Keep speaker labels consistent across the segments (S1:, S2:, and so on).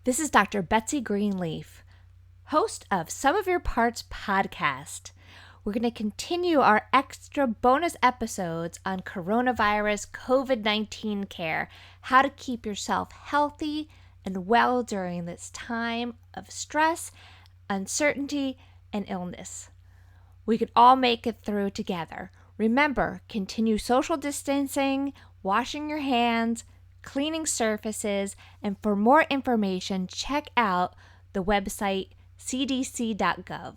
S1: This is Dr. Betsy Greenleaf, host of Some of Your Parts podcast. We're going to continue our extra bonus episodes on coronavirus COVID-19 care, how to keep yourself healthy and well during this time of stress, uncertainty, and illness. We could all make it through together. Remember, continue social distancing, washing your hands, cleaning surfaces, and for more information, check out the website cdc.gov.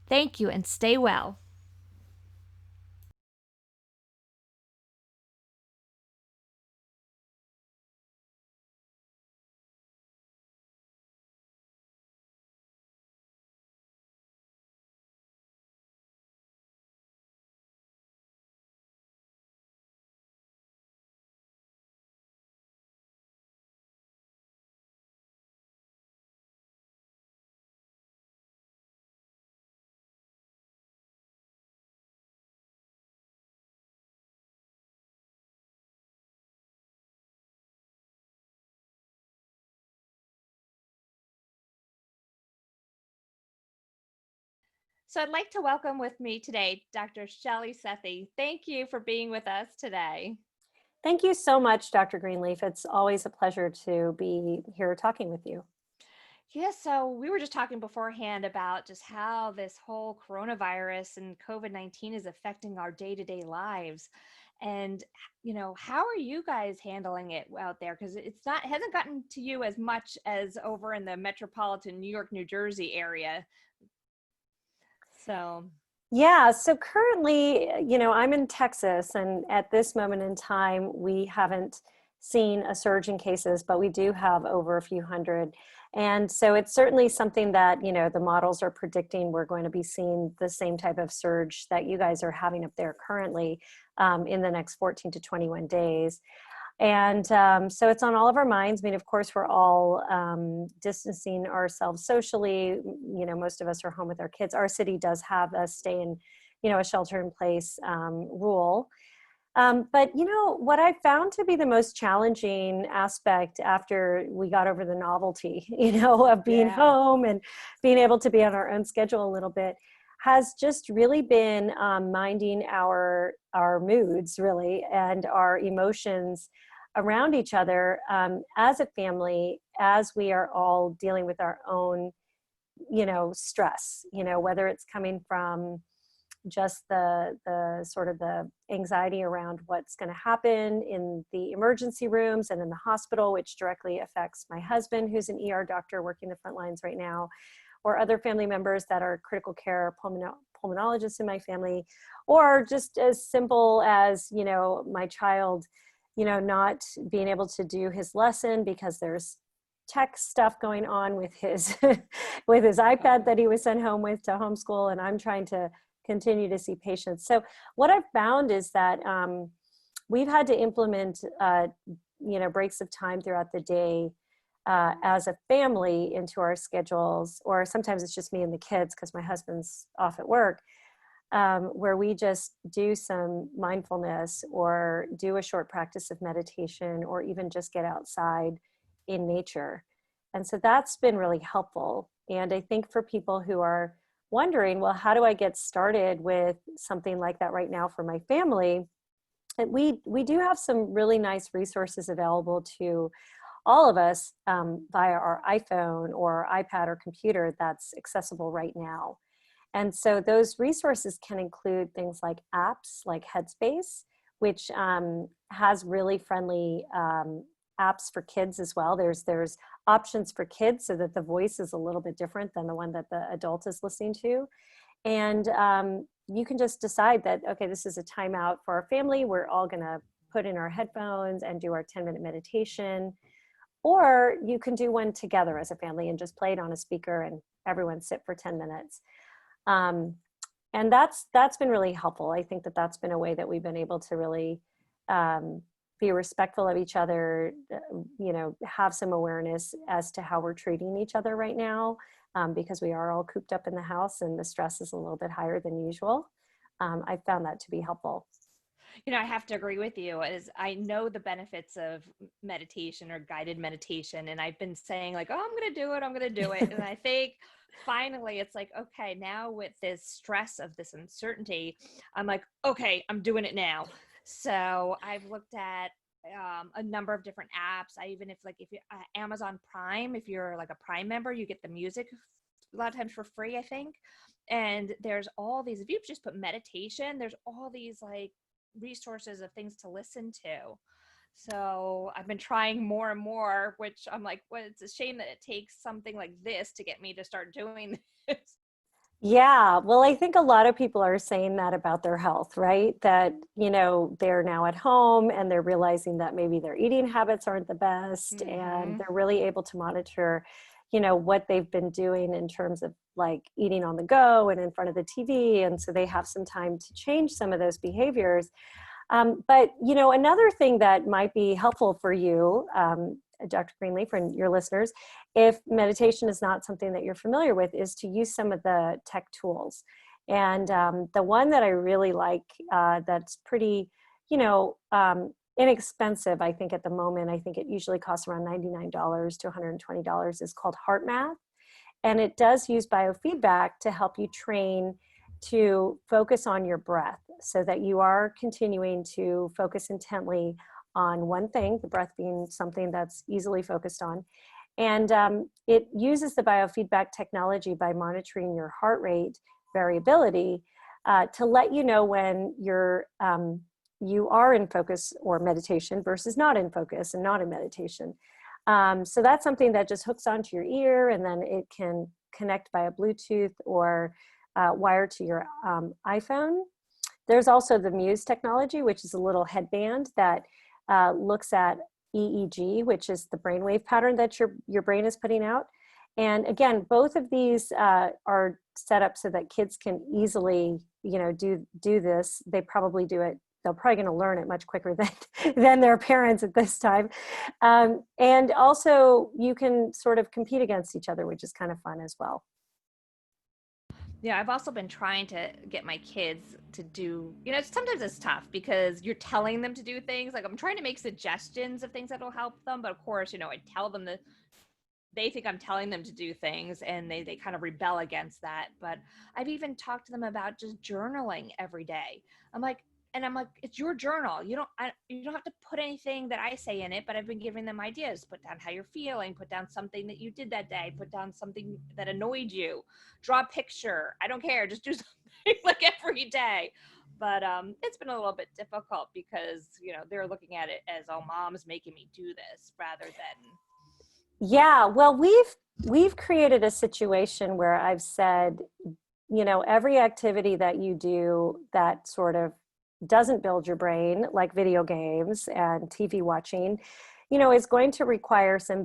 S1: Thank you and stay well. So I'd like to welcome with me today Dr. Shelly Sethi. Thank you for being with us today.
S2: Thank you so much, Dr. Greenleaf. It's always a pleasure to be here talking with you.
S1: Yeah, so we were just talking beforehand about just how this whole coronavirus and COVID-19 is affecting our day-to-day lives. And, how are you guys handling it out there? Because it hasn't gotten to you as much as over in the metropolitan New York, New Jersey area. So,
S2: Yeah, so currently, I'm in Texas, and at this moment in time, we haven't seen a surge in cases, but we do have over a few hundred. And so it's certainly something that, the models are predicting we're going to be seeing the same type of surge that you guys are having up there currently in the next 14 to 21 days. And so it's on all of our minds. I mean, of course, we're all distancing ourselves socially. Most of us are home with our kids. Our city does have a stay in, a shelter in place rule. But, what I found to be the most challenging aspect after we got over the novelty, of being
S1: yeah.
S2: home and being able to be on our own schedule a little bit has just really been minding our moods really and our emotions around each other as a family, as we are all dealing with our own stress, whether it's coming from just the sort of the anxiety around what's going to happen in the emergency rooms and in the hospital, which directly affects my husband, who's an ER doctor working the front lines right now, or other family members that are critical care pulmonologists in my family, or just as simple as, my child, not being able to do his lesson because there's tech stuff going on with his with his iPad that he was sent home with to homeschool, and I'm trying to continue to see patients. So what I've found is that we've had to implement breaks of time throughout the day as a family into our schedules, or sometimes it's just me and the kids because my husband's off at work, where we just do some mindfulness or do a short practice of meditation or even just get outside in nature. And so that's been really helpful. And I think for people who are wondering, well, how do I get started with something like that right now for my family? And we do have some really nice resources available to all of us via our iPhone or iPad or computer that's accessible right now. And so those resources can include things like apps like Headspace, which has really friendly apps for kids as well. There's options for kids so that the voice is a little bit different than the one that the adult is listening to. And you can just decide that, okay, this is a timeout for our family. We're all going to put in our headphones and do our 10-minute meditation. Or you can do one together as a family and just play it on a speaker and everyone sit for 10 minutes. And that's been really helpful. I think that that's been a way that we've been able to really be respectful of each other, have some awareness as to how we're treating each other right now, because we are all cooped up in the house and the stress is a little bit higher than usual. I found that to be helpful.
S1: I have to agree with you as I know the benefits of meditation or guided meditation. And I've been saying like, oh, I'm going to do it. I'm going to do it. And I think finally it's like, okay, now with this stress of this uncertainty, I'm like, okay, I'm doing it now. So I've looked at a number of different apps. If you Amazon Prime, if you're like a Prime member, you get the music a lot of times for free, I think. And there's all these, if you just put meditation, there's all these like resources of things to listen to. So I've been trying more and more, which I'm like, well, it's a shame that it takes something like this to get me to start doing this.
S2: Yeah, well, I think a lot of people are saying that about their health, right? That, they're now at home and they're realizing that maybe their eating habits aren't the best and
S1: Mm-hmm.
S2: they're really able to monitor, what they've been doing in terms of like eating on the go and in front of the TV. And so they have some time to change some of those behaviors. But another thing that might be helpful for you, Dr. Greenleaf, and your listeners, if meditation is not something that you're familiar with, is to use some of the tech tools. And the one that I really like, that's pretty, inexpensive, I think at the moment, I think it usually costs around $99 to $120, is called HeartMath. And it does use biofeedback to help you train to focus on your breath so that you are continuing to focus intently on one thing, the breath being something that's easily focused on. And it uses the biofeedback technology by monitoring your heart rate variability to let you know when you are in focus or meditation versus not in focus and not in meditation. So that's something that just hooks onto your ear, and then it can connect via Bluetooth or wire to your iPhone. There's also the Muse technology, which is a little headband that looks at EEG, which is the brainwave pattern that your brain is putting out. And again, both of these are set up so that kids can easily, do this. They probably do it. They're probably going to learn it much quicker than their parents at this time. And also, you can sort of compete against each other, which is kind of fun as well.
S1: Yeah, I've also been trying to get my kids to do, sometimes it's tough because you're telling them to do things. Like I'm trying to make suggestions of things that will help them. But of course, I tell them that they think I'm telling them to do things and they kind of rebel against that. But I've even talked to them about just journaling every day. I'm like, it's your journal. You don't have to put anything that I say in it, but I've been giving them ideas. Put down how you're feeling, put down something that you did that day, put down something that annoyed you, draw a picture. I don't care. Just do something like every day. But it's been a little bit difficult because, they're looking at it as, oh, mom's making me do this rather than.
S2: Yeah, well, we've created a situation where I've said, every activity that you do that sort of doesn't build your brain, like video games and TV watching, is going to require some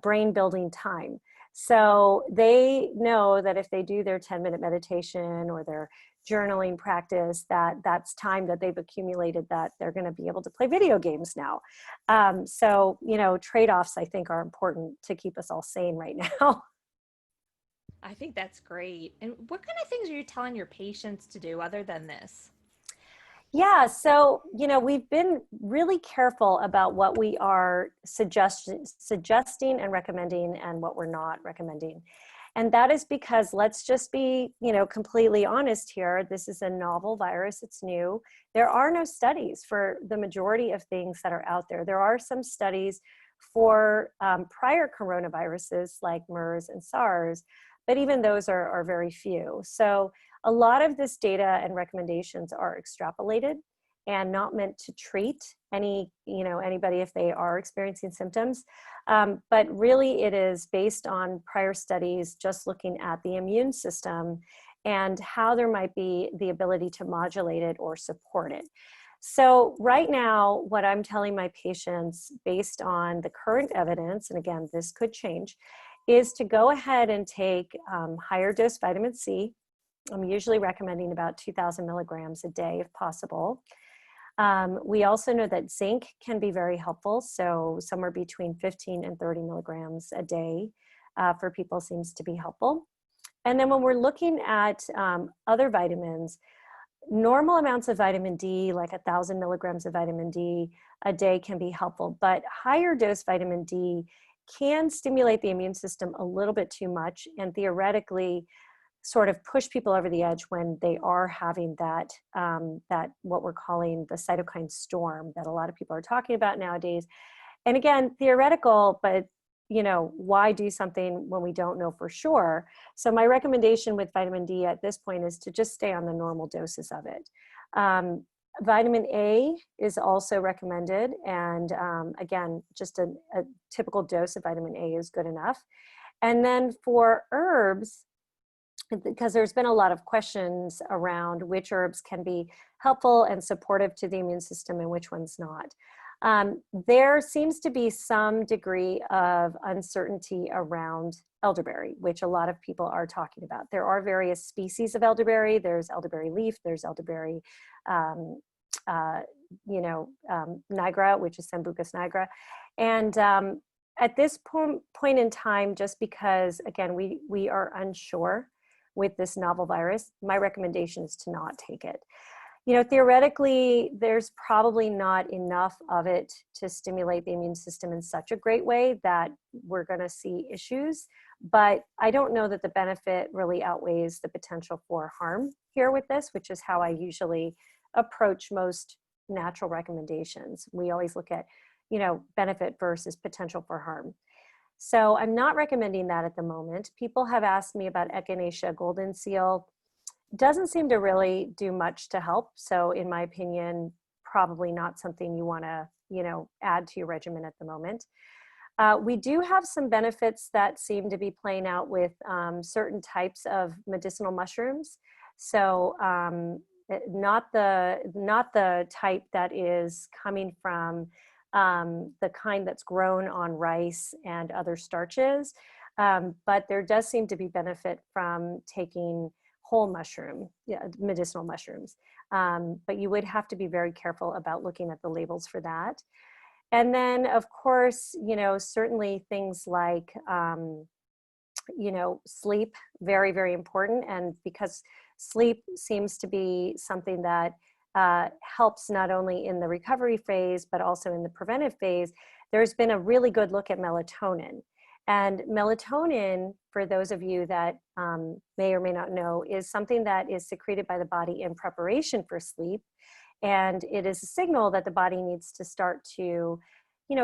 S2: brain building time. So they know that if they do their 10-minute meditation or their journaling practice, that's time that they've accumulated that they're going to be able to play video games now. So, trade-offs, I think, are important to keep us all sane right now.
S1: I think that's great. And what kind of things are you telling your patients to do other than this?
S2: Yeah, so we've been really careful about what we are suggesting and recommending and what we're not recommending. And that is because, let's just be, completely honest here. This is a novel virus. It's new. There are no studies for the majority of things that are out there. There are some studies for prior coronaviruses like MERS and SARS, but even those are very few. So a lot of this data and recommendations are extrapolated and not meant to treat anybody if they are experiencing symptoms. But really it is based on prior studies just looking at the immune system and how there might be the ability to modulate it or support it. So right now, what I'm telling my patients based on the current evidence, and again, this could change, is to go ahead and take higher dose vitamin C. I'm usually recommending about 2,000 milligrams a day if possible. We also know that zinc can be very helpful, so somewhere between 15 and 30 milligrams a day for people seems to be helpful. And then when we're looking at other vitamins, Normal amounts of vitamin D, like 1,000 milligrams of vitamin D a day, can be helpful, but higher dose vitamin D can stimulate the immune system a little bit too much and theoretically sort of push people over the edge when they are having that what we're calling the cytokine storm that a lot of people are talking about nowadays. And again, theoretical, but why do something when we don't know for sure? So my recommendation with vitamin D at this point is to just stay on the normal doses of it. Vitamin A is also recommended. And again, just a typical dose of vitamin A is good enough. And then for herbs, because there's been a lot of questions around which herbs can be helpful and supportive to the immune system and which ones not. There seems to be some degree of uncertainty around elderberry, which a lot of people are talking about. There are various species of elderberry. There's elderberry leaf, there's elderberry, nigra, which is Sambucus nigra. And at this point in time, just because, again, we are unsure with this novel virus, my recommendation is to not take it. Theoretically, there's probably not enough of it to stimulate the immune system in such a great way that we're going to see issues. But I don't know that the benefit really outweighs the potential for harm here with this, which is how I usually approach most natural recommendations. We always look at, benefit versus potential for harm. So I'm not recommending that at the moment. People have asked me about Echinacea golden seal. Doesn't seem to really do much to help. So in my opinion, probably not something you want to, add to your regimen at the moment. We do have some benefits that seem to be playing out with certain types of medicinal mushrooms. So not the type that is coming from the kind that's grown on rice and other starches. But there does seem to be benefit from taking whole mushroom, medicinal mushrooms. But you would have to be very careful about looking at the labels for that. And then, of course, certainly things like, sleep, very, very important. And because sleep seems to be something that helps not only in the recovery phase, but also in the preventive phase, there's been a really good look at melatonin. And melatonin, for those of you that may or may not know, is something that is secreted by the body in preparation for sleep. And it is a signal that the body needs to start to,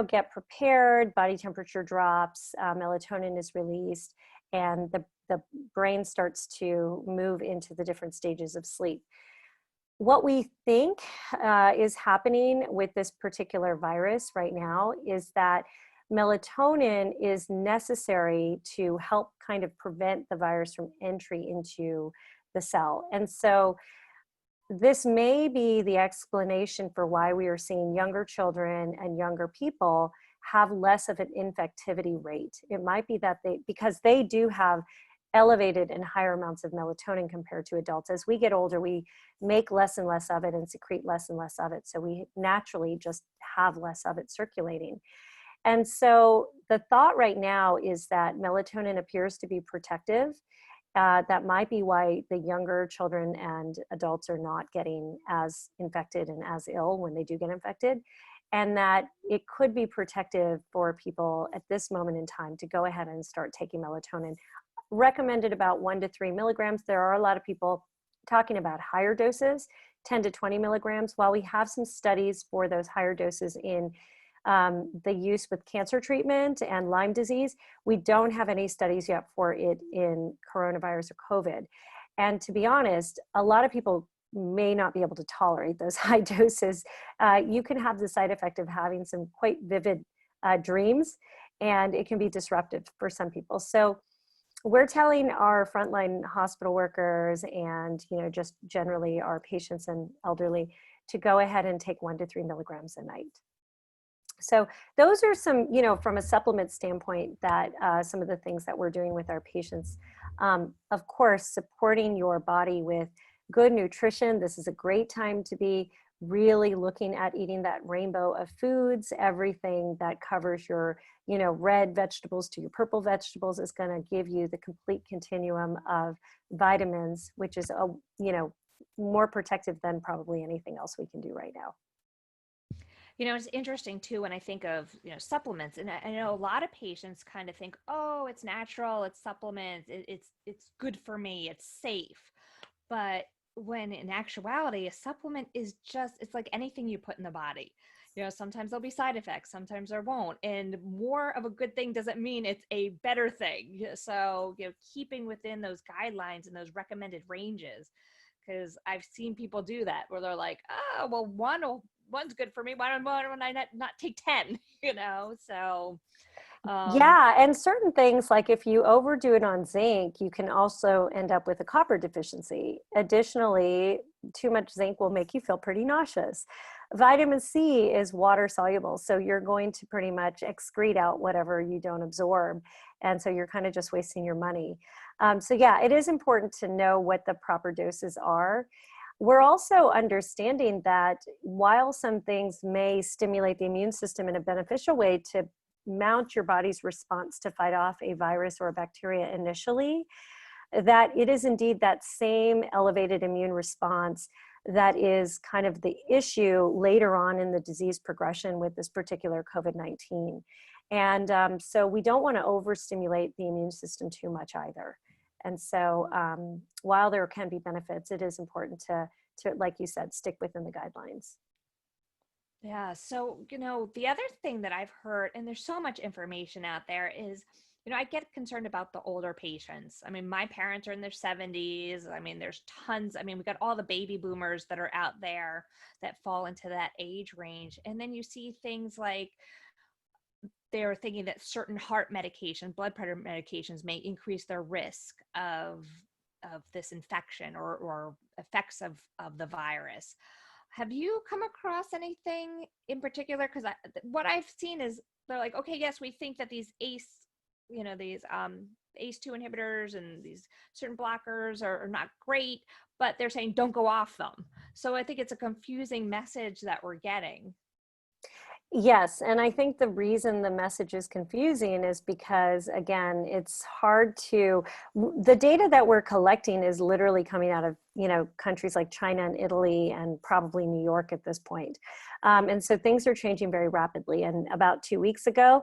S2: get prepared, body temperature drops, melatonin is released, and the brain starts to move into the different stages of sleep. What we think is happening with this particular virus right now is that melatonin is necessary to help kind of prevent the virus from entry into the cell. And so this may be the explanation for why we are seeing younger children and younger people have less of an infectivity rate. It might be that because they do have elevated and higher amounts of melatonin compared to adults. As we get older, we make less and less of it and secrete less and less of it. So we naturally just have less of it circulating. And so the thought right now is that melatonin appears to be protective. That might be why the younger children and adults are not getting as infected and as ill when they do get infected. And that it could be protective for people at this moment in time to go ahead and start taking melatonin. Recommended about 1 to 3 milligrams. There are a lot of people talking about higher doses, 10 to 20 milligrams. While we have some studies for those higher doses in the use with cancer treatment and Lyme disease, we don't have any studies yet for it in coronavirus or COVID. And to be honest, a lot of people may not be able to tolerate those high doses. You can have the side effect of having some quite vivid dreams, and it can be disruptive for some people. So we're telling our frontline hospital workers and, just generally our patients and elderly to go ahead and take 1 to 3 milligrams a night. So those are some, from a supplement standpoint, that some of the things that we're doing with our patients. Of course, supporting your body with good nutrition. This is a great time to be really looking at eating that rainbow of foods. Everything that covers your, red vegetables to your purple vegetables is going to give you the complete continuum of vitamins, which is, more protective than probably anything else we can do right now.
S1: It's interesting too when I think of, supplements, and I know a lot of patients kind of think, oh, it's natural, it's supplements, it's good for me, it's safe. But when in actuality, a supplement is it's like anything you put in the body. Sometimes there'll be side effects, sometimes there won't. And more of a good thing doesn't mean it's a better thing. So, keeping within those guidelines and those recommended ranges, because I've seen people do that where they're like, oh, well, one's good for me. Why don't I not take 10, So,
S2: Yeah, and certain things, like if you overdo it on zinc, you can also end up with a copper deficiency. Additionally, too much zinc will make you feel pretty nauseous. Vitamin C is water soluble, so you're going to pretty much excrete out whatever you don't absorb. And so you're kind of just wasting your money. So yeah, it is important to know what the proper doses are. We're also understanding that while some things may stimulate the immune system in a beneficial way to mount your body's response to fight off a virus or a bacteria initially, that it is indeed that same elevated immune response that is kind of the issue later on in the disease progression with this particular COVID-19. And so we don't want to overstimulate the immune system too much either. And so while there can be benefits, it is important to, like you said, stick within the guidelines.
S1: yeah. So, the other thing that I've heard, and there's so much information out there, is, I get concerned about the older patients. I mean, my parents are in their 70s. I mean, there's tons. I mean, we got all the baby boomers that are out there that fall into that age range. And then you see things like they're thinking that certain heart medication, blood pressure medications may increase their risk of this infection or effects of the virus. Have you come across anything in particular? Because what I've seen is they're like, okay, yes, we think that these these ACE2 inhibitors and these certain blockers are not great, but they're saying don't go off them. So I think it's a confusing message that we're getting.
S2: Yes, and I think the reason the message is confusing is because, again, it's hard to, the data that we're collecting is literally coming out of, countries like China and Italy and probably New York at this point. And so things are changing very rapidly. And about 2 weeks ago,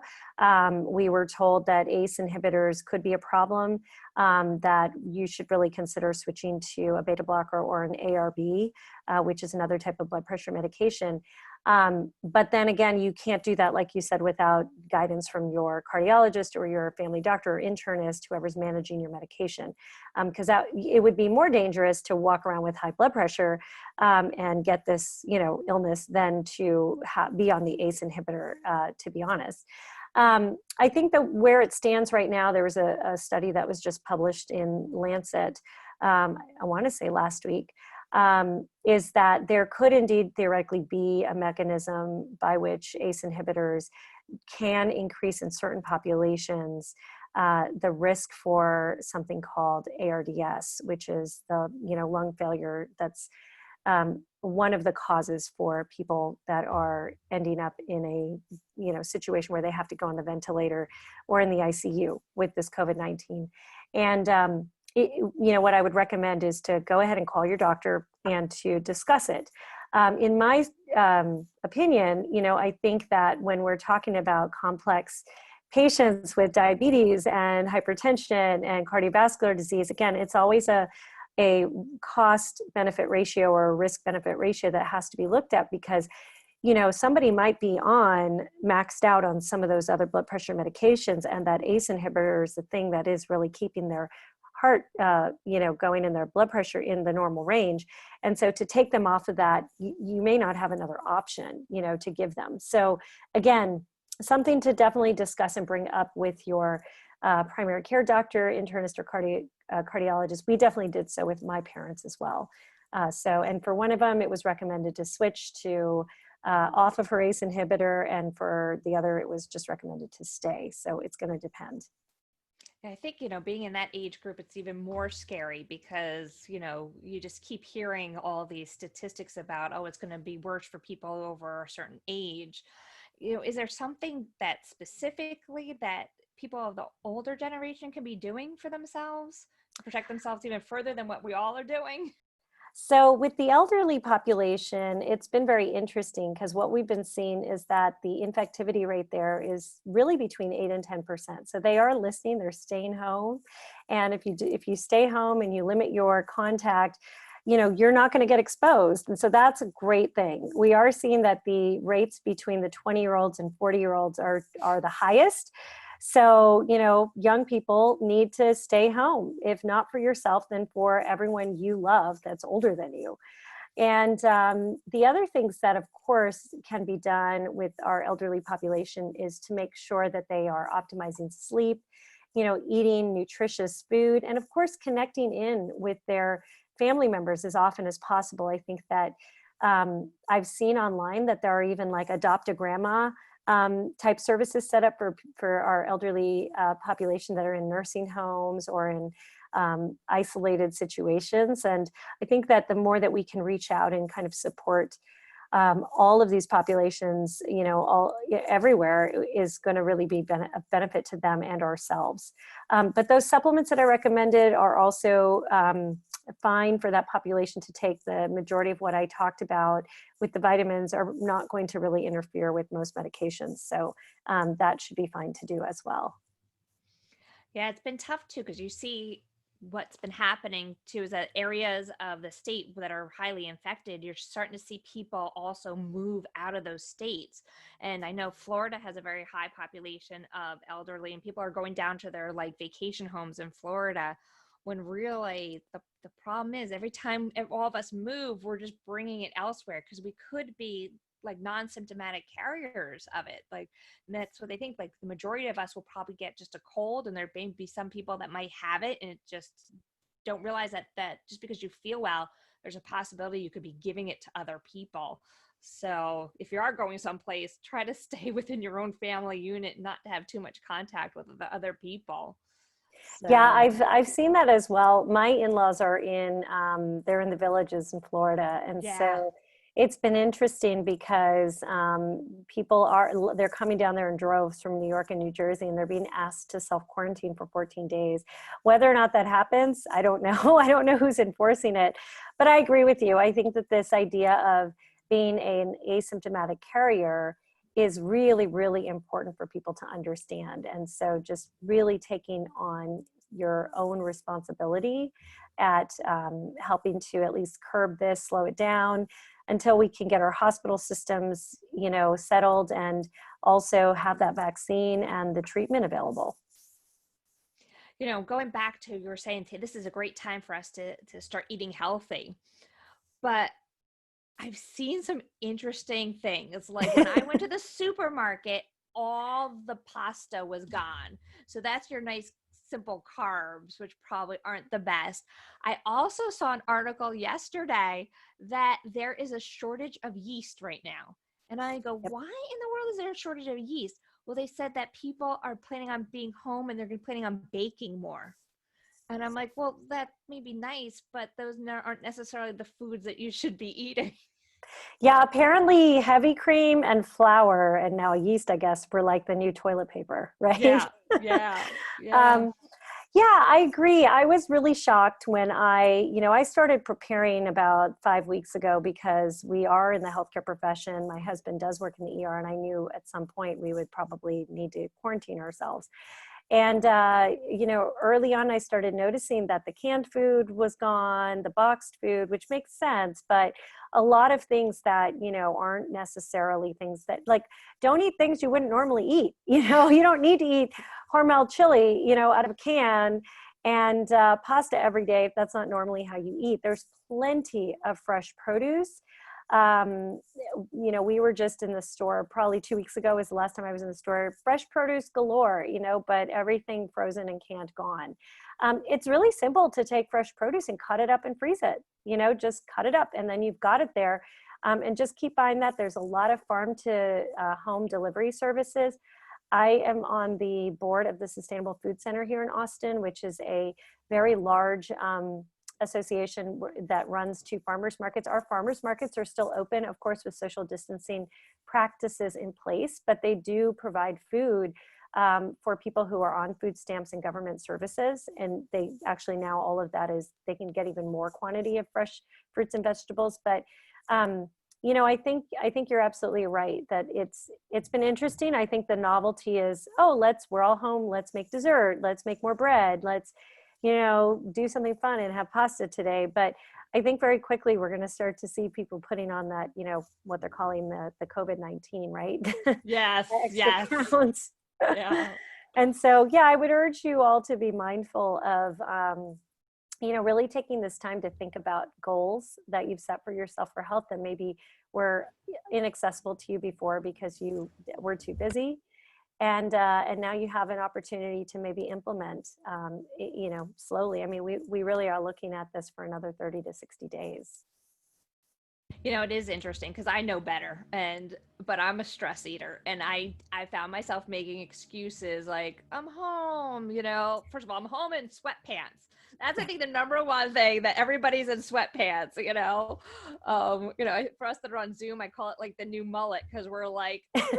S2: we were told that ACE inhibitors could be a problem, that you should really consider switching to a beta blocker or an ARB, which is another type of blood pressure medication. But then again, you can't do that, like you said, without guidance from your cardiologist or your family doctor or internist, whoever's managing your medication. Because it would be more dangerous to walk around with high blood pressure and get this, illness than to be on the ACE inhibitor, to be honest. I think that where it stands right now, there was a study that was just published in Lancet, I want to say last week, is that there could indeed theoretically be a mechanism by which ACE inhibitors can increase in certain populations the risk for something called ARDS, which is the lung failure that's one of the causes for people that are ending up in a situation where they have to go on the ventilator or in the ICU with this COVID-19. And what I would recommend is to go ahead and call your doctor and to discuss it. In my opinion, I think that when we're talking about complex patients with diabetes and hypertension and cardiovascular disease, again, it's always a cost benefit ratio or a risk benefit ratio that has to be looked at, because somebody might be maxed out on some of those other blood pressure medications, and that ACE inhibitor is the thing that is really keeping their heart, going in their blood pressure in the normal range. And so to take them off of that, you may not have another option, to give them. So again, something to definitely discuss and bring up with your primary care doctor, internist, or cardiologist. We definitely did so with my parents as well. And for one of them, it was recommended to switch to off of her ACE inhibitor, and for the other, it was just recommended to stay. So it's going to depend.
S1: I think, being in that age group, it's even more scary because, you just keep hearing all these statistics about, oh, it's going to be worse for people over a certain age. Is there something that specifically that people of the older generation can be doing for themselves to protect themselves even further than what we all are doing?
S2: So with the elderly population, it's been very interesting because what we've been seeing is that the infectivity rate there is really between 8 and 10%. So they are listening, they're staying home. And if you stay home and you limit your contact, you're not going to get exposed. And so that's a great thing. We are seeing that the rates between the 20-year-olds and 40-year-olds are the highest. So, young people need to stay home, if not for yourself, then for everyone you love that's older than you. And the other things that, of course, can be done with our elderly population is to make sure that they are optimizing sleep, eating nutritious food, and of course, connecting in with their family members as often as possible. I think that I've seen online that there are even like adopt a grandma type services set up for our elderly population that are in nursing homes or in isolated situations. And I think that the more that we can reach out and kind of support all of these populations, everywhere is going to really be a benefit to them and ourselves. But those supplements that I recommended are also fine for that population to take. The majority of what I talked about with the vitamins are not going to really interfere with most medications. So that should be fine to do as well.
S1: Yeah, it's been tough too because you see what's been happening too is that areas of the state that are highly infected, you're starting to see people also move out of those states. And I know Florida has a very high population of elderly, and people are going down to their like vacation homes in Florida when really the problem is every time all of us move, we're just bringing it elsewhere because we could be like non-symptomatic carriers of it. Like, and that's what they think. Like the majority of us will probably get just a cold, and there may be some people that might have it and it just don't realize that just because you feel well, there's a possibility you could be giving it to other people. So if you are going someplace, try to stay within your own family unit, not to have too much contact with the other people.
S2: Yeah,
S1: So
S2: I've seen that as well. My in-laws are they're in the Villages in Florida, and
S1: yeah.
S2: so it's been interesting because they're coming down there in droves from New York and New Jersey, and they're being asked to self-quarantine for 14 days. Whether or not that happens, I don't know. I don't know who's enforcing it, but I agree with you. I think that this idea of being an asymptomatic carrier is really, really important for people to understand. And so just really taking on your own responsibility at helping to at least curb this, slow it down until we can get our hospital systems, settled and also have that vaccine and the treatment available.
S1: Going back to you were saying, this is a great time for us to start eating healthy. But I've seen some interesting things. Like when I went to the supermarket, all the pasta was gone. So that's your nice simple carbs, which probably aren't the best. I also saw an article yesterday that there is a shortage of yeast right now. And I go,
S2: Yep.
S1: why in the world is there a shortage of yeast? Well, they said that people are planning on being home and they're planning on baking more. And I'm like, well, that may be nice, but those aren't necessarily the foods that you should be eating.
S2: Yeah, apparently heavy cream and flour and now yeast, I guess, were like the new toilet paper, right?
S1: Yeah, yeah, yeah.
S2: um, Yeah, I agree. I was really shocked when I started preparing about 5 weeks ago because we are in the healthcare profession. My husband does work in the ER, and I knew at some point we would probably need to quarantine ourselves. And, early on, I started noticing that the canned food was gone, the boxed food, which makes sense, but a lot of things that, aren't necessarily things that, like, don't eat things you wouldn't normally eat. You don't need to eat Hormel chili, out of a can and pasta every day if that's not normally how you eat. There's plenty of fresh produce. Um, we were just in the store probably 2 weeks ago was the last time I was in the store. Fresh produce galore, but everything frozen and canned gone. It's really simple to take fresh produce and cut it up and freeze it. Just cut it up and then you've got it there. And just keep buying that. There's a lot of farm to home delivery services. I am on the board of the Sustainable Food Center here in Austin, which is a very large association that runs two farmers markets. Our farmers markets are still open, of course, with social distancing practices in place, but they do provide food for people who are on food stamps and government services. And they actually now all of that is, they can get even more quantity of fresh fruits and vegetables. But you know, I think you're absolutely right that it's been interesting. I think the novelty is, oh, we're all home, let's make dessert, let's make more bread, let's, you know, do something fun and have pasta today. But I think very quickly we're going to start to see people putting on that, you know, what they're calling the COVID-19, right?
S1: Yes,
S2: The extra
S1: yes.
S2: pounds.
S1: Yeah.
S2: And so, yeah, I would urge you all to be mindful of, you know, really taking this time to think about goals that you've set for yourself for health that maybe were inaccessible to you before because you were too busy. And now you have an opportunity to maybe implement, you know, slowly. I mean, we really are looking at this for another 30 to 60 days.
S1: You know, it is interesting because I know better, but I'm a stress eater, and I found myself making excuses like I'm home. You know, first of all, I'm home in sweatpants. That's, I think, the number one thing, that everybody's in sweatpants. You know, for us that are on Zoom, I call it like the new mullet, because we're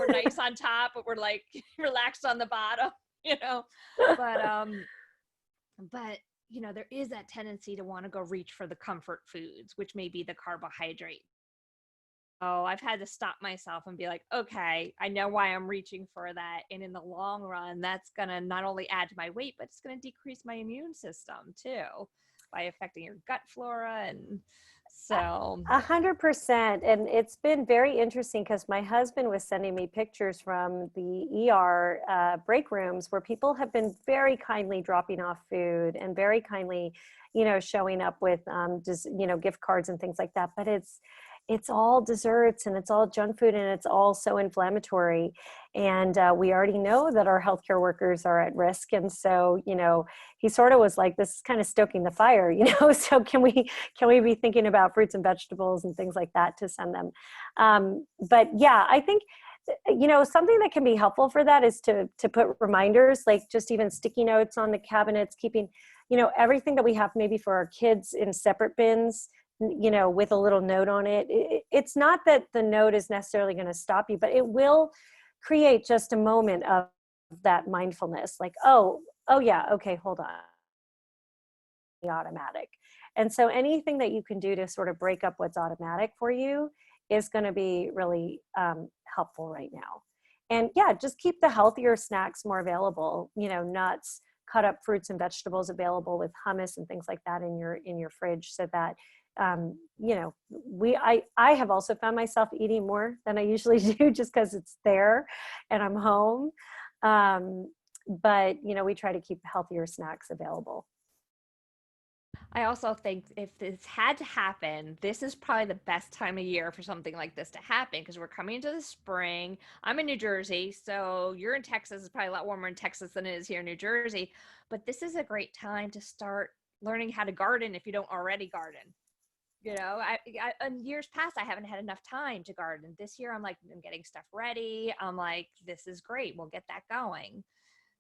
S1: nice on top, but we're like relaxed on the bottom. You know, but but you know, there is that tendency to want to go reach for the comfort foods, which may be the carbohydrate. Oh, I've had to stop myself and be like, okay, I know why I'm reaching for that. And in the long run, that's going to not only add to my weight, but it's going to decrease my immune system too, by affecting your gut flora. And so,
S2: 100%. And it's been very interesting because my husband was sending me pictures from the ER break rooms where people have been very kindly dropping off food and very kindly, you know, showing up with just, you know, gift cards and things like that. But it's all desserts and it's all junk food and it's all so inflammatory. And we already know that our healthcare workers are at risk. And so, you know, he sort of was like, this is kind of stoking the fire, you know, so can we be thinking about fruits and vegetables and things like that to send them? But yeah, I think, you know, something that can be helpful for that is to put reminders, like just even sticky notes on the cabinets, keeping, you know, everything that we have maybe for our kids in separate bins, you know, with a little note on it. It's not that the note is necessarily going to stop you, but it will create just a moment of that mindfulness, like, oh yeah, okay, hold on, the automatic. And so anything that you can do to sort of break up what's automatic for you is going to be really helpful right now. And yeah, just keep the healthier snacks more available, you know, nuts, cut up fruits and vegetables available with hummus and things like that in your fridge, so that you know, I have also found myself eating more than I usually do just because it's there and I'm home. But you know, we try to keep healthier snacks available.
S1: I also think if this had to happen, this is probably the best time of year for something like this to happen, because we're coming into the spring. I'm in New Jersey, so you're in Texas. It's probably a lot warmer in Texas than it is here in New Jersey. But this is a great time to start learning how to garden if you don't already garden. You know, in years past, I haven't had enough time to garden. This year, I'm like, I'm getting stuff ready. I'm like, this is great. We'll get that going.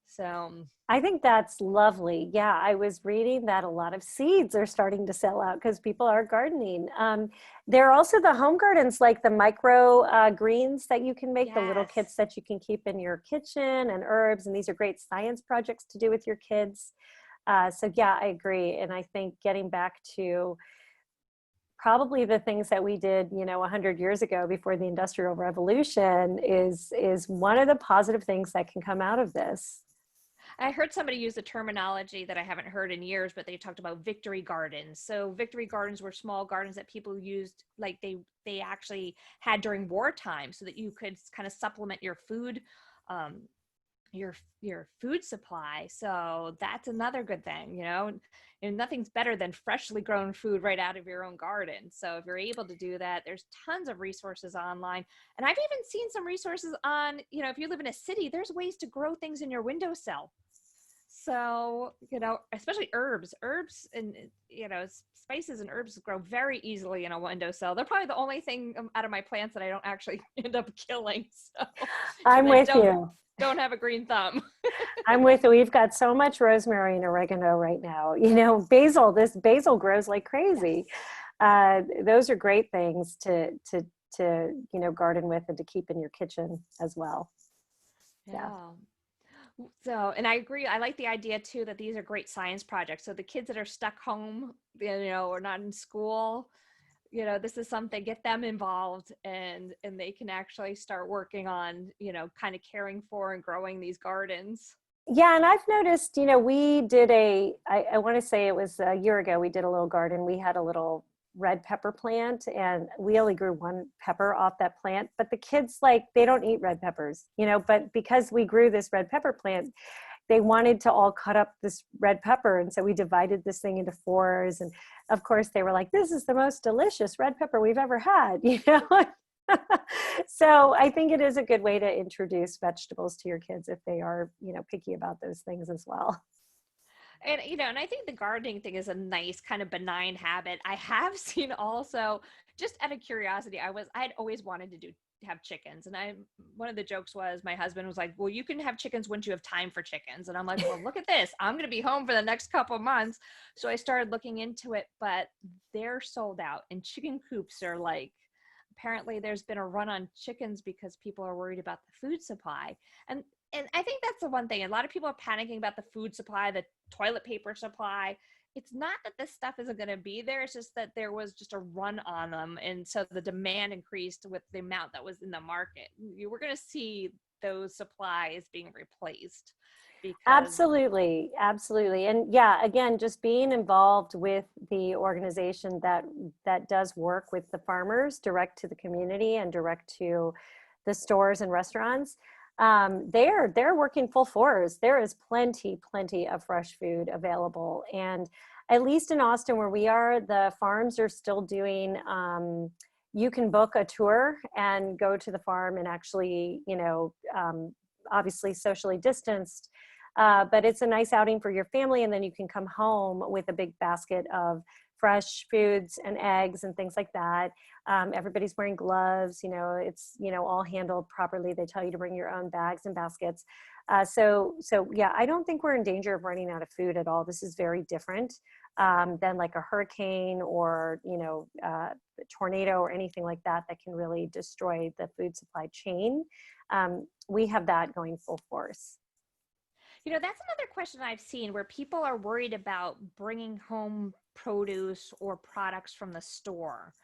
S1: So,
S2: I think that's lovely. Yeah, I was reading that a lot of seeds are starting to sell out because people are gardening. There are also the home gardens, like the micro greens that you can make, the little
S1: yes.
S2: kits that you can keep in your kitchen, and herbs. And these are great science projects to do with your kids. So yeah, I agree. And I think getting back to probably the things that we did, you know, 100 years ago before the Industrial Revolution is one of the positive things that can come out of this.
S1: I heard somebody use a terminology that I haven't heard in years, but they talked about victory gardens. So victory gardens were small gardens that people used, like they actually had during wartime, so that you could kind of supplement your food, um, your food supply. So that's another good thing, you know. And nothing's better than freshly grown food right out of your own garden. So if you're able to do that, there's tons of resources online. And I've even seen some resources on, you know, if you live in a city, there's ways to grow things in your windowsill. So, you know, especially herbs and, you know, spices and herbs grow very easily in a windowsill. They're probably the only thing out of my plants that I don't actually end up killing. So, because
S2: I'm
S1: I
S2: with you.
S1: don't have a green thumb.
S2: I'm with you. We've got so much rosemary and oregano right now. You know, basil, this basil grows like crazy.
S1: Yes.
S2: Those are great things to, you know, garden with and to keep in your kitchen as well. Yeah.
S1: Yeah. So, and I agree. I like the idea too that these are great science projects. So the kids that are stuck home, or not in school, this is something, get them involved, and they can actually start working on, kind of caring for and growing these gardens.
S2: Yeah, and I've noticed, we did I want to say it was a year ago, we did a little garden. We had a little red pepper plant and we only grew one pepper off that plant. But the kids, like, they don't eat red peppers, but because we grew this red pepper plant, they wanted to all cut up this red pepper. And so we divided this thing into fours. And of course, they were like, this is the most delicious red pepper we've ever had, So I think it is a good way to introduce vegetables to your kids if they are, picky about those things as well.
S1: And I think the gardening thing is a nice kind of benign habit. I have seen also, just out of curiosity, I'd always wanted to have chickens. And one of the jokes was, my husband was like, well, you can have chickens once you have time for chickens. And I'm like, well, look at this. I'm going to be home for the next couple of months. So I started looking into it, but they're sold out, and chicken coops are like, apparently there's been a run on chickens because people are worried about the food supply. And I think that's the one thing. A lot of people are panicking about the food supply, the toilet paper supply. It's not that this stuff isn't going to be there. It's just that there was just a run on them. And so the demand increased with the amount that was in the market. You were going to see those supplies being replaced because,
S2: Absolutely, absolutely. And yeah, again, just being involved with the organization that does work with the farmers, direct to the community and direct to the stores and restaurants, they're working full force. There is plenty of fresh food available. And at least in Austin, where we are, the farms are still doing, you can book a tour and go to the farm and actually, obviously socially distanced, but it's a nice outing for your family. And then you can come home with a big basket of fresh foods and eggs and things like that. Everybody's wearing gloves, it's, all handled properly. They tell you to bring your own bags and baskets. So yeah, I don't think we're in danger of running out of food at all. This is very different than like a hurricane or, a tornado or anything like that that can really destroy the food supply chain. We have that going full force.
S1: that's another question I've seen where people are worried about bringing home produce or products from the store.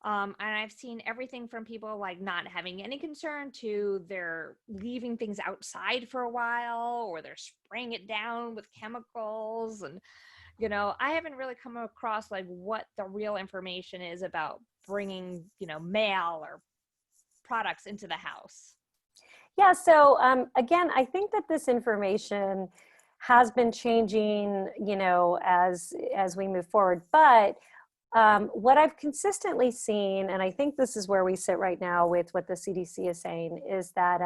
S1: And I've seen everything from people like not having any concern to they're leaving things outside for a while, or they're spraying it down with chemicals. And, I haven't really come across like what the real information is about bringing, mail or products into the house.
S2: Yeah, so again, I think that this information has been changing, as we move forward. But what I've consistently seen, and I think this is where we sit right now with what the CDC is saying, is that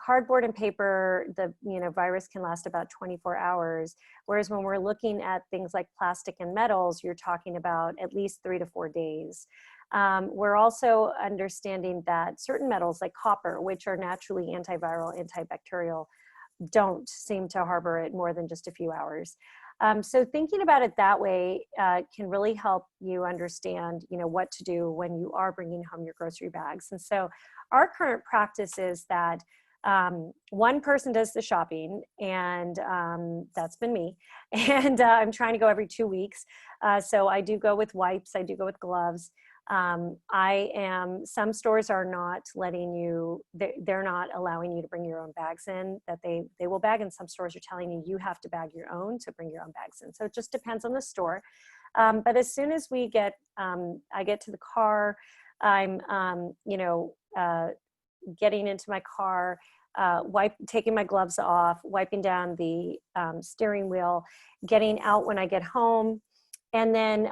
S2: cardboard and paper, the virus can last about 24 hours, whereas when we're looking at things like plastic and metals, you're talking about at least 3 to 4 days. We're also understanding that certain metals like copper, which are naturally antiviral, antibacterial, don't seem to harbor it more than just a few hours. So thinking about it that way can really help you understand, what to do when you are bringing home your grocery bags. And so our current practice is that one person does the shopping, and that's been me. And I'm trying to go every 2 weeks. So I do go with wipes. I do go with gloves. Some stores are not letting you, they're not allowing you to bring your own bags in, that they will bag. And some stores are telling you, you have to bag your own to bring your own bags in. So it just depends on the store. But as soon as I get to the car, I'm, getting into my car, taking my gloves off, wiping down the steering wheel, getting out when I get home. And then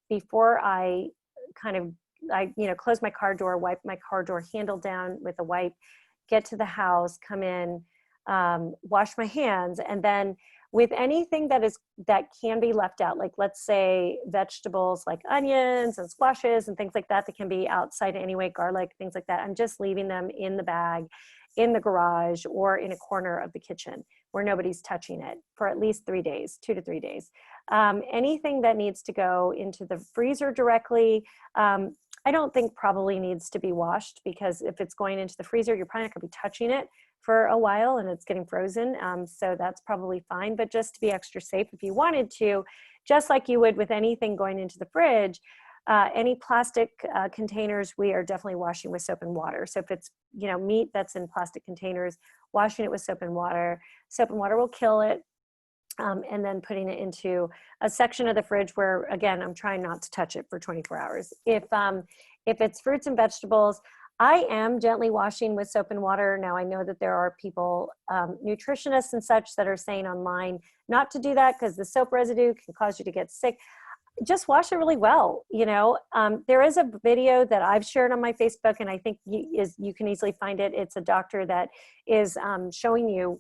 S2: before I close my car door, wipe my car door handle down with a wipe, get to the house, come in, wash my hands. And then with anything that can be left out, like let's say vegetables like onions and squashes and things like that can be outside anyway, garlic, things like that, I'm just leaving them in the bag, in the garage, or in a corner of the kitchen where nobody's touching it for at least 3 days, 2 to 3 days. Anything that needs to go into the freezer directly, I don't think probably needs to be washed, because if it's going into the freezer, you're probably not going to be touching it for a while and it's getting frozen. So that's probably fine, but just to be extra safe, if you wanted to, just like you would with anything going into the fridge, any plastic containers, we are definitely washing with soap and water. So if it's, meat that's in plastic containers, washing it with soap and water. Soap and water will kill it. And then putting it into a section of the fridge where, again, I'm trying not to touch it for 24 hours. If it's fruits and vegetables, I am gently washing with soap and water. Now, I know that there are people, nutritionists and such, that are saying online not to do that because the soap residue can cause you to get sick. Just wash it really well. There is a video that I've shared on my Facebook, and I think you can easily find it. It's a doctor that is showing you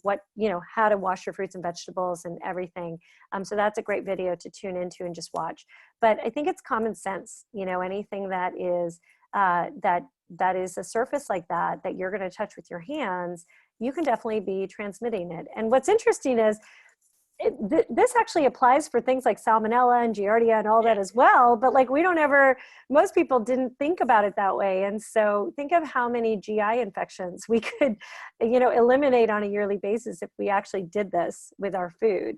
S2: how to wash your fruits and vegetables and everything. So that's a great video to tune into and just watch. But I think it's common sense. Anything that is that is a surface like that you're going to touch with your hands, you can definitely be transmitting it. And what's interesting is, this actually applies for things like salmonella and giardia and all that as well. But most people didn't think about it that way. And so think of how many GI infections we could, eliminate on a yearly basis if we actually did this with our food.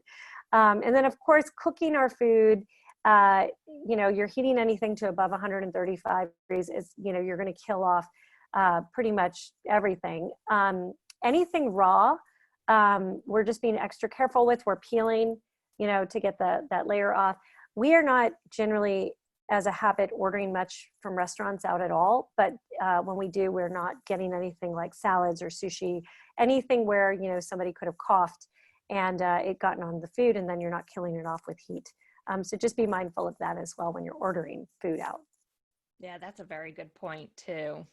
S2: And then of course, cooking our food, you're heating anything to above 135 degrees is, you're going to kill off pretty much everything. Anything raw, we're just being extra careful with. We're peeling, to get that layer off. We are not generally, as a habit, ordering much from restaurants out at all. But when we do, we're not getting anything like salads or sushi, anything where, somebody could have coughed and it gotten on the food, and then you're not killing it off with heat. So just be mindful of that as well when you're ordering food out.
S1: Yeah, that's a very good point too.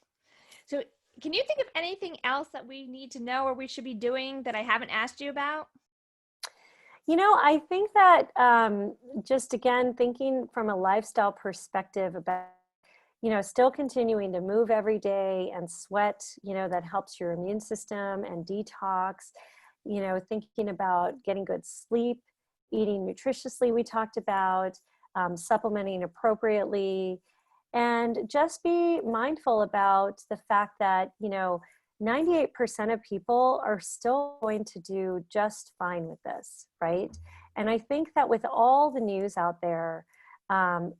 S1: So can you think of anything else that we need to know or we should be doing that I haven't asked you about?
S2: I think that just again, thinking from a lifestyle perspective about, still continuing to move every day and sweat, that helps your immune system and detox, thinking about getting good sleep, eating nutritiously, we talked about, supplementing appropriately, and just be mindful about the fact that, 98% of people are still going to do just fine with this, right? And I think that with all the news out there,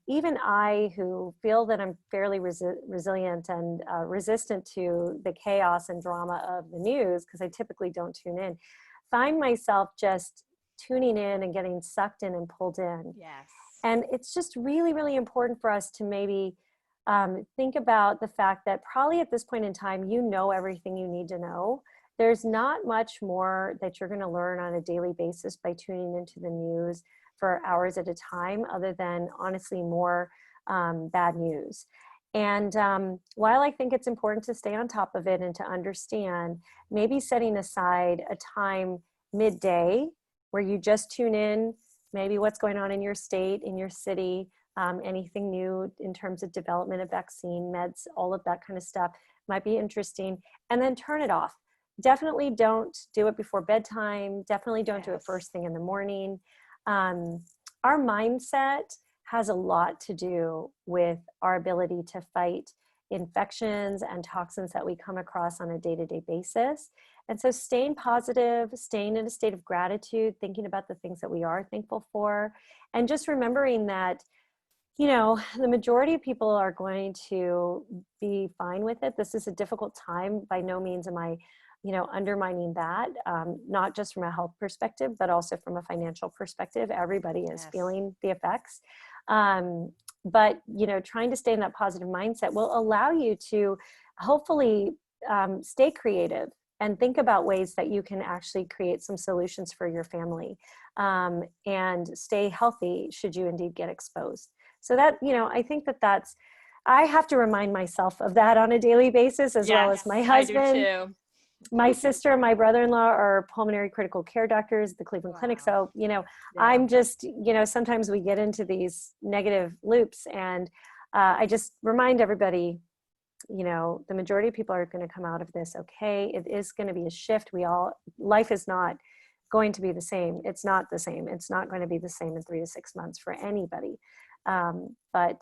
S2: even I, who feel that I'm fairly resilient and resistant to the chaos and drama of the news, because I typically don't tune in, find myself just tuning in and getting sucked in and pulled in.
S1: Yes.
S2: And it's just really, really important for us to maybe think about the fact that probably at this point in time, everything you need to know. There's not much more that you're going to learn on a daily basis by tuning into the news for hours at a time, other than honestly more bad news. And while I think it's important to stay on top of it and to understand, maybe setting aside a time midday where you just tune in, maybe what's going on in your state, in your city, anything new in terms of development of vaccine, meds, all of that kind of stuff might be interesting, and then turn it off. Definitely don't do it before bedtime. Definitely don't do it first thing in the morning. Our mindset has a lot to do with our ability to fight infections and toxins that we come across on a day-to-day basis. And so staying positive, staying in a state of gratitude, thinking about the things that we are thankful for, and just remembering that, the majority of people are going to be fine with it. This is a difficult time. By no means am I, undermining that, not just from a health perspective, but also from a financial perspective. Everybody is feeling the effects. But, trying to stay in that positive mindset will allow you to hopefully stay creative and think about ways that you can actually create some solutions for your family, and stay healthy should you indeed get exposed. So that, I think I have to remind myself of that on a daily basis, as well as my husband.
S1: I do too.
S2: My sister and my brother-in-law are pulmonary critical care doctors at the Cleveland Clinic. So, I'm just, sometimes we get into these negative loops, and I just remind everybody, the majority of people are going to come out of this okay. It is going to be a shift. Life is not going to be the same. It's not the same. It's not going to be the same in 3 to 6 months for anybody. But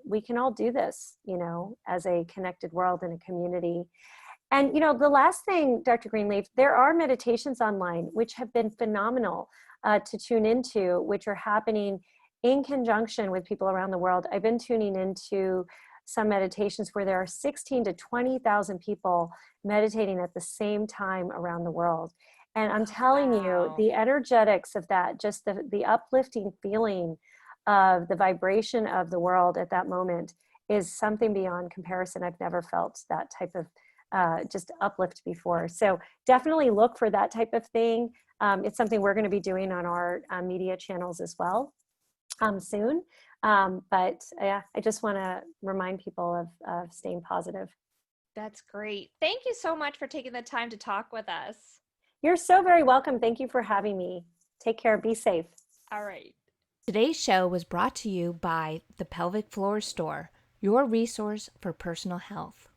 S2: we can all do this, as a connected world and a community. And, the last thing, Dr. Greenleaf, there are meditations online, which have been phenomenal to tune into, which are happening in conjunction with people around the world. I've been tuning into some meditations where there are 16 to 20,000 people meditating at the same time around the world. And I'm telling you,
S1: Wow.
S2: the energetics of that, just the uplifting feeling of the vibration of the world at that moment is something beyond comparison. I've never felt that type of just uplift before. So definitely look for that type of thing. It's something we're going to be doing on our media channels as well soon. But yeah, I just want to remind people of staying positive.
S1: That's great. Thank you so much for taking the time to talk with us.
S2: You're so very welcome. Thank you for having me. Take care. Be safe.
S1: All right. Today's show was brought to you by the Pelvic Floor Store, your resource for personal health.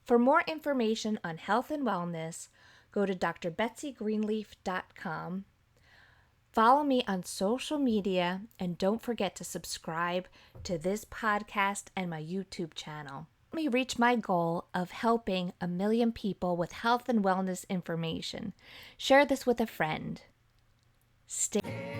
S1: For more information on health and wellness, go to drbetsygreenleaf.com. Follow me on social media, and don't forget to subscribe to this podcast and my YouTube channel. Let me reach my goal of helping 1 million people with health and wellness information. Share this with a friend. Stay